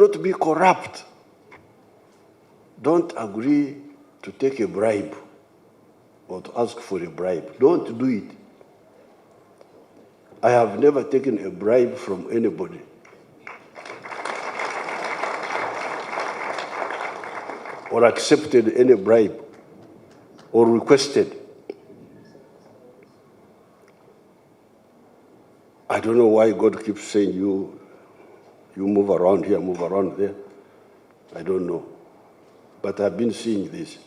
not be corrupt. Don't agree to take a bribe or to ask for a bribe. Don't do it. I have never taken a bribe from anybody. Or accepted any bribe or requested. I don't know why God keeps saying you move around here, move around there. I don't know. But I've been seeing this.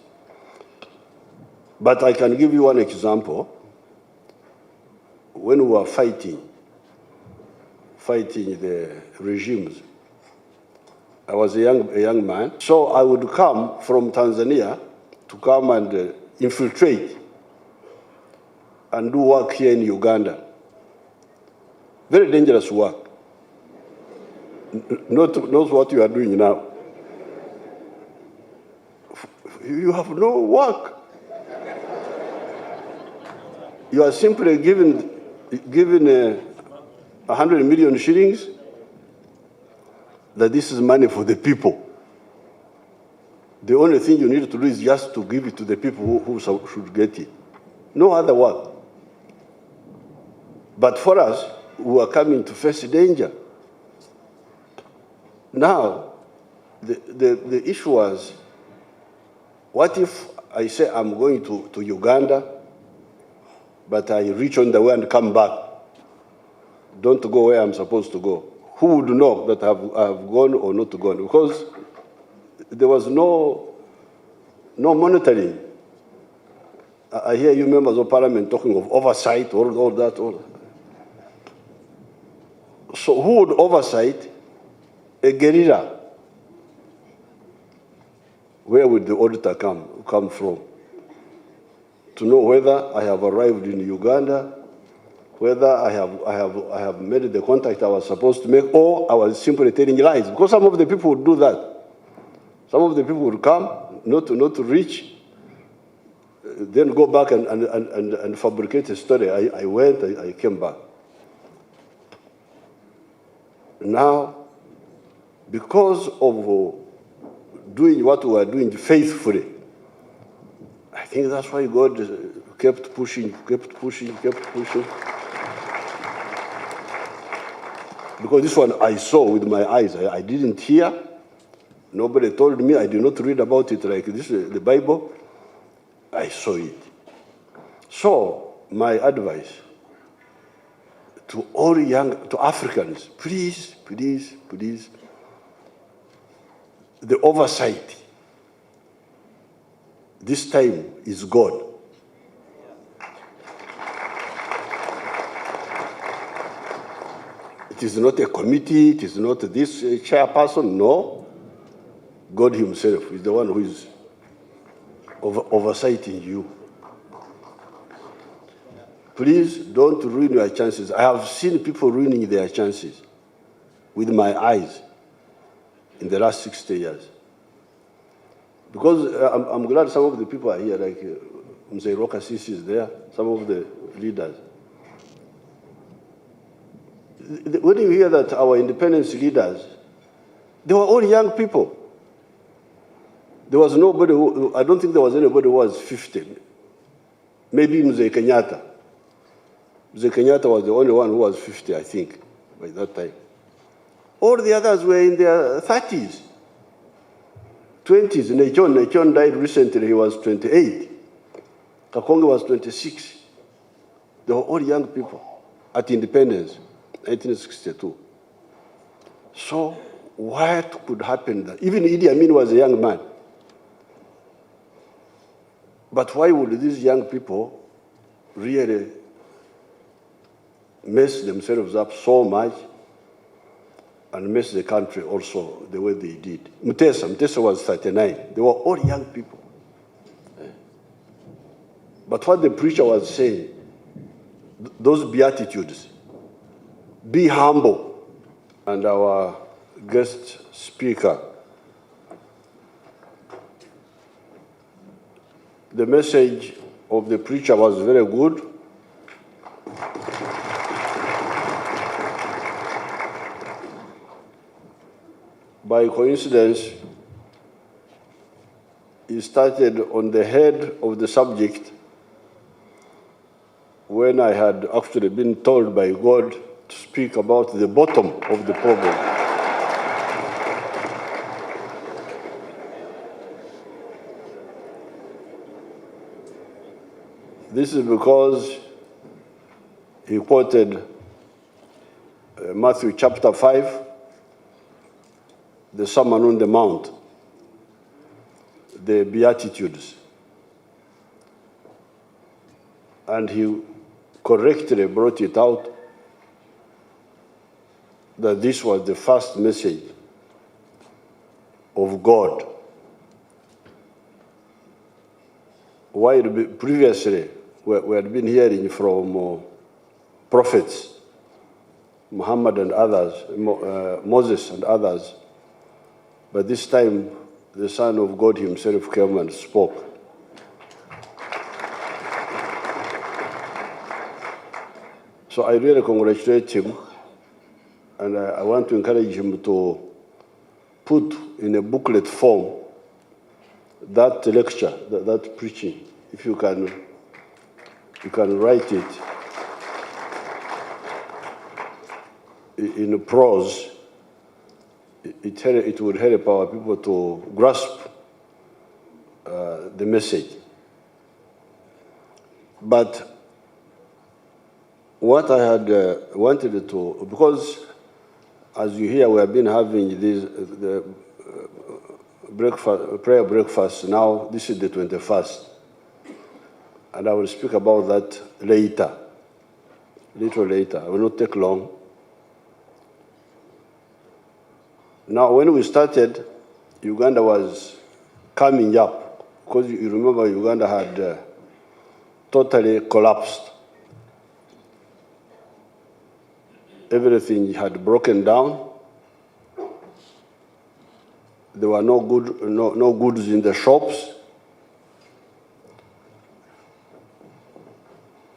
But I can give you one example. When we were fighting the regimes, I was a young man. So I would come from Tanzania to come and infiltrate and do work here in Uganda. Very dangerous work. Not what you are doing now. You have no work. You are simply given 100 million shillings, that this is money for the people. The only thing you need to do is just to give it to the people who should get it. No other work. But for us, who are coming to face danger. Now, the issue was, what if I say I'm going to Uganda, but I reach on the way and come back? Don't go where I'm supposed to go. Who would know that I've gone or not gone? Because there was no monitoring. I hear you members of parliament talking of oversight, all that. So who would oversight a guerrilla? Where would the auditor come from? To know whether I have arrived in Uganda, whether I have made the contact I was supposed to make, or I was simply telling lies. Because some of the people would do that. Some of the people would come, not to reach, then go back and fabricate a story. I went, I came back. Now, because of doing what we are doing faithfully, I think that's why God kept pushing. Because this one I saw with my eyes. I didn't hear. Nobody told me. I did not read about it like this, the Bible. I saw it. So, my advice to all to Africans, please, the oversight this time is God. It is not a committee, it is not this chairperson, no. God himself is the one who is oversighting you. Please don't ruin your chances. I have seen people ruining their chances with my eyes in the last 60 years. Because I'm glad some of the people are here, like Mzee Roka Sisi is there, some of the leaders. When you hear that our independence leaders, they were all young people. There was nobody I don't think there was anybody who was 50. Maybe Mzee Kenyatta. Mzee Kenyatta was the only one who was 50, I think, by that time. All the others were in their 30s, 20s. Nechon died recently, he was 28. Kakonge was 26. They were all young people at independence, 1962. So what could happen that even Idi Amin was a young man? But why would these young people really mess themselves up so much and mess the country also the way they did? Mutesa was 39. They were all young people. But what the preacher was saying, those beatitudes, be humble. And our guest speaker, the message of the preacher was very good. by coincidence, he started on the head of the subject when I had actually been told by God to speak about the bottom of the problem. This is because he quoted Matthew chapter 5, the Sermon on the Mount, the Beatitudes. And he correctly brought it out that this was the first message of God. While previously we had been hearing from prophets, Muhammad and others, Moses and others, but this time the Son of God himself came and spoke. So I really congratulate him, and I want to encourage him to put in a booklet form that lecture, that preaching. If you can write it in prose, it would help our people to grasp the message. But what I had wanted to, because as you hear, we have been having the prayer breakfast now. This is the 21st. And I will speak about that later, little later. It will not take long. Now, when we started, Uganda was coming up, because you remember Uganda had totally collapsed. Everything had broken down. There were no goods in the shops.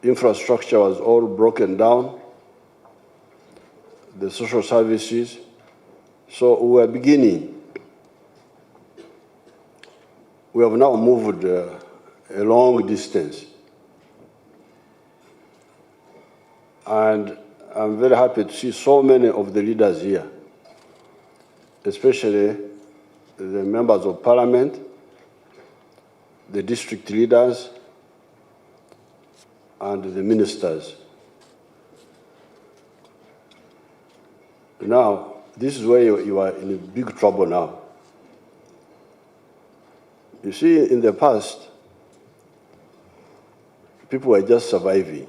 Infrastructure was all broken down. The social services. So we were beginning. We have now moved a long distance. And I'm very happy to see so many of the leaders here, especially the members of parliament, the district leaders, and the ministers. Now, this is where you are in big trouble now. You see, in the past, people were just surviving.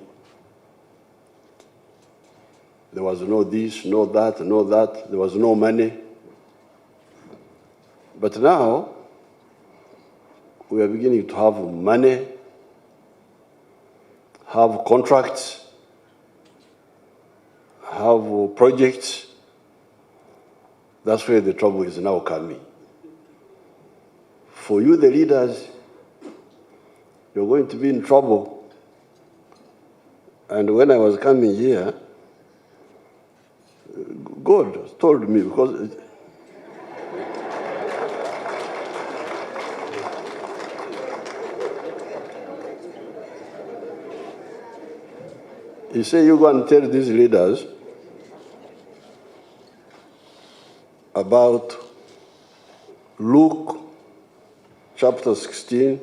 There was no this, no that, no that. There was no money. But now, we are beginning to have money, have contracts, have projects. That's where the trouble is now coming. For you, the leaders, you're going to be in trouble. And when I was coming here, God told me, because he said, you go and tell these leaders about Luke chapter 16,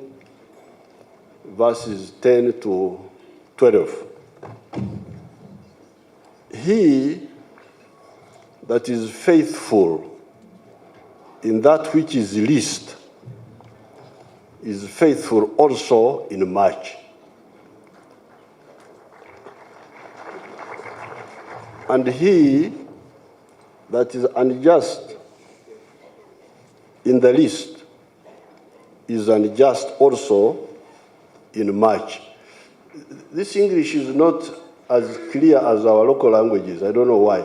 verses 10 to 12. He that is faithful in that which is least is faithful also in much. And he that is unjust in the least is unjust also in much. This English is not as clear as our local languages. I don't know why.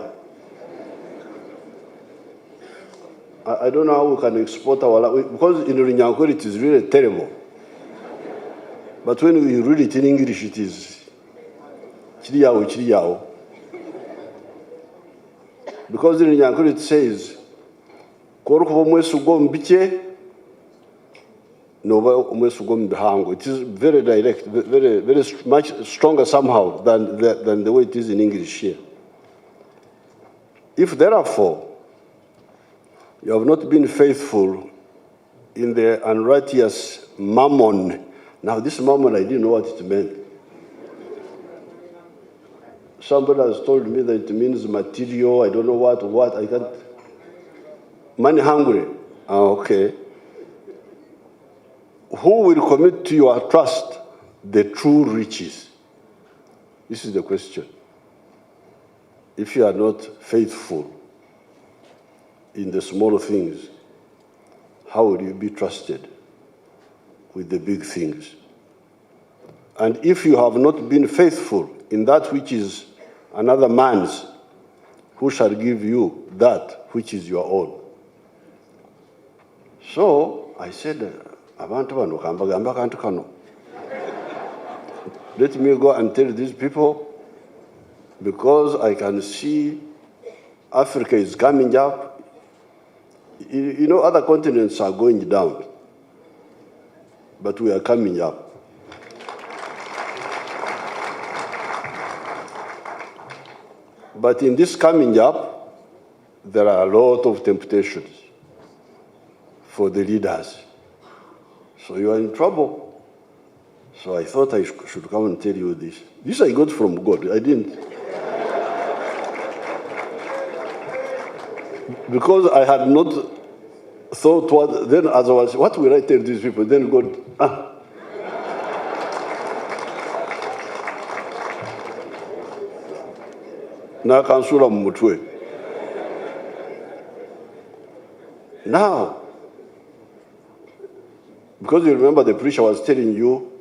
I don't know how we can export our language, because in Runyankore it is really terrible. But when we read it in English, it is chiriyao, chiriyao. Because in Runyankore it says, Korukuba omwesigwa mu bike noba omwesigwa mu bihango. It is very direct, very much stronger somehow than the way it is in English here. If therefore you have not been faithful in the unrighteous mammon. Now this mammon, I didn't know what it meant. Somebody has told me that it means material, I don't know what, I can't. Money hungry. Okay. Who will commit to your trust the true riches? This is the question. If you are not faithful in the small things, how will you be trusted with the big things? And if you have not been faithful in that which is another man's, who shall give you that which is your own? So I said, abantu bano kambagamba kantu kano. Let me go and tell these people, because I can see Africa is coming up. You know, other continents are going down, but we are coming up. But in this coming up, there are a lot of temptations for the leaders. So you are in trouble. So I thought I should come and tell you this. This I got from God. I didn't. Because I had not thought what, then as I was, what will I tell these people? Then God, na kansura mumutwe. Now, because you remember the preacher was telling you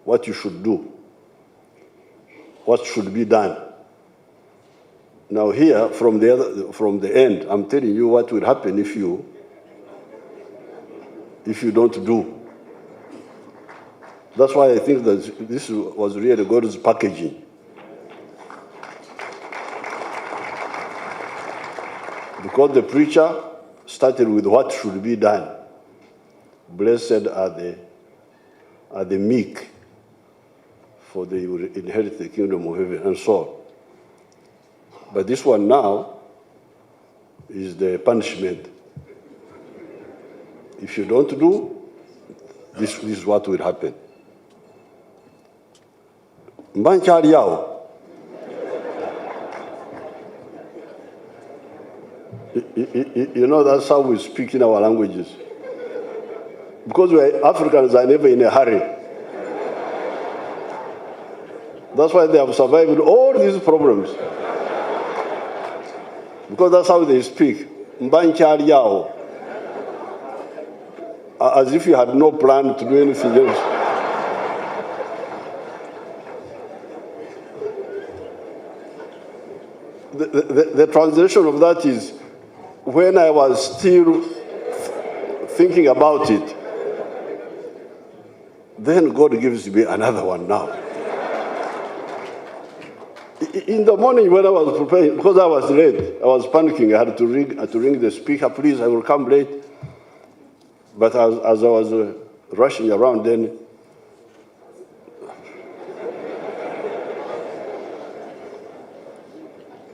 what you should do, what should be done. Now here, from the end, I'm telling you what will happen if you don't do. That's why I think that this was really God's packaging. Because the preacher started with what should be done. Blessed are the meek, for they will inherit the kingdom of heaven, and so on. But this one now is the punishment. If you don't do, this is what will happen. Mbanchari yao. You know, that's how we speak in our languages. Because Africans are never in a hurry. That's why they have survived all these problems. Because that's how they speak. Mbanchari yao. As if you had no plan to do anything else. The translation of that is, when I was still thinking about it, then God gives me another one now. In the morning when I was preparing, because I was late, I was panicking, I had to ring the speaker, please, I will come late. But as I was rushing around then,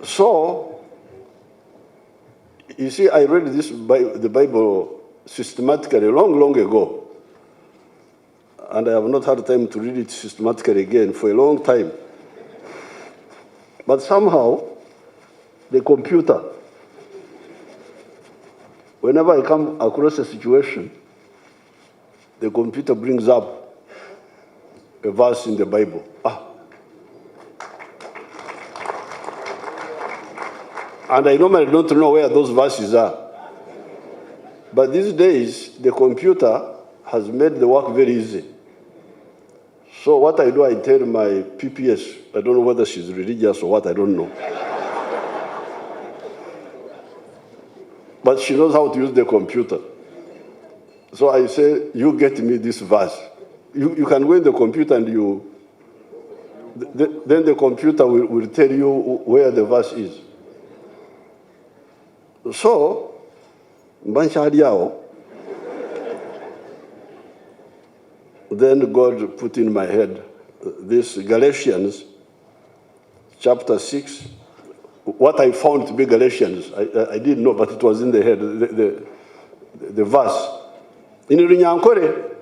so, you see, I read the Bible systematically long ago. And I have not had time to read it systematically again for a long time. But somehow, the computer, whenever I come across a situation, the computer brings up a verse in the Bible. And I normally don't know where those verses are. But these days, the computer has made the work very easy. So what I do, I tell my PPS, I don't know whether she's religious or what, I don't know. But she knows how to use the computer. So I say, you get me this verse. You can go in the computer and then the computer will tell you where the verse is. So, then God put in my head this Galatians chapter 6. What I found to be Galatians, I didn't know, but it was in the head, the verse. In Runyankore,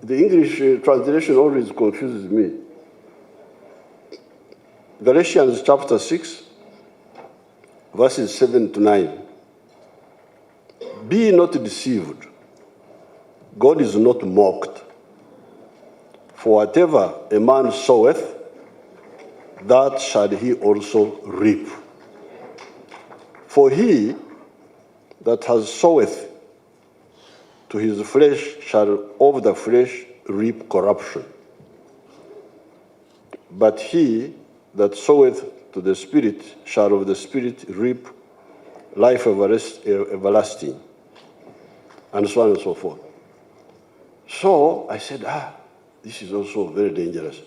the English translation always confuses me. Galatians chapter 6, verses 7 to 9. Be not deceived. God is not mocked. For whatever a man soweth, that shall he also reap. For he that has soweth to his flesh shall of the flesh reap corruption. But he that soweth to the Spirit shall of the Spirit reap life everlasting, and so on and so forth. So I said, this is also very dangerous.